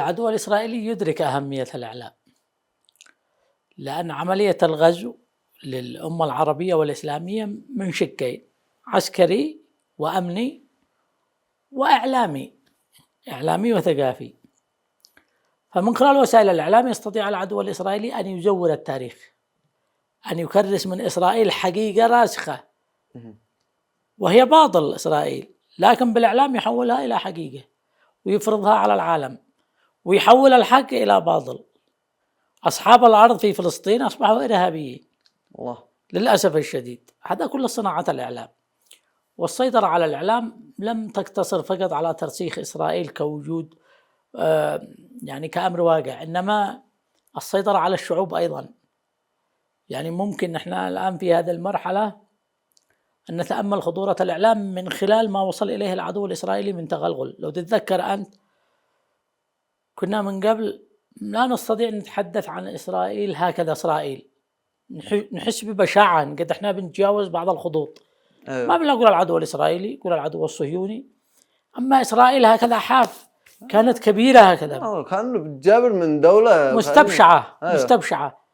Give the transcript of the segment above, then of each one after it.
العدو الإسرائيلي يدرك أهمية الإعلام، لأن عملية الغزو للأمة العربية والإسلامية من شقين: عسكري وأمني وإعلامي، إعلامي وثقافي. فمن خلال وسائل الإعلام يستطيع العدو الإسرائيلي أن يزور التاريخ، أن يكرس من إسرائيل حقيقة راسخة وهي باطل إسرائيل، لكن بالإعلام يحولها إلى حقيقة ويفرضها على العالم ويحول الحق إلى باطل. أصحاب الأرض في فلسطين أصبحوا إرهابيين الله للأسف الشديد. هذا كل صناعة الإعلام. والسيطرة على الإعلام لم تقتصر فقط على ترسيخ إسرائيل كوجود يعني كأمر واقع، إنما السيطرة على الشعوب أيضا. يعني ممكن نحن الآن في هذه المرحلة أن نتأمل خطورة الإعلام من خلال ما وصل إليه العدو الإسرائيلي من تغلغل. لو تتذكر أنت، كنا من قبل لا نستطيع أن نتحدث عن إسرائيل هكذا إسرائيل، نحس ببشاعة قد احنا بنتجاوز بعض الخطوط. ما بنقول العدو الإسرائيلي، يقول العدو الصهيوني. أما إسرائيل هكذا حاف، كانت كبيرة هكذا، كانوا بتجابر من دولة مستبشعة.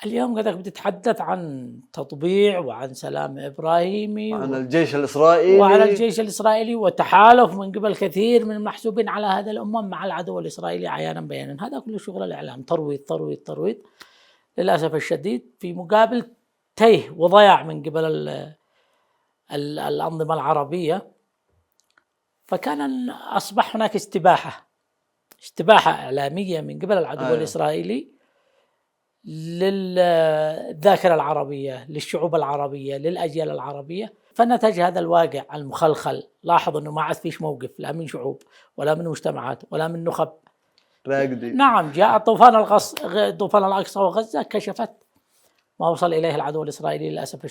اليوم قدك بتتحدث عن تطبيع وعن سلام إبراهيمي وعن الجيش الإسرائيلي وتحالف من قبل كثير من المحسوبين على هذا الأمم مع العدو الإسرائيلي عيانا بيانا. هذا كله شغل الإعلام، ترويض للأسف الشديد، في مقابل تيه وضياع من قبل الأنظمة العربية. فكان أصبح هناك استباحة إعلامية من قبل العدو الإسرائيلي للذاكرة العربية، للشعوب العربية، للأجيال العربية. فنتج هذا الواقع المخلخل. لاحظ أنه ما عاد فيش موقف لا من شعوب ولا من مجتمعات ولا من نخب. نعم، جاء طوفان الأقصى وغزة كشفت ما وصل إليه العدو الإسرائيلي للأسف الشديد.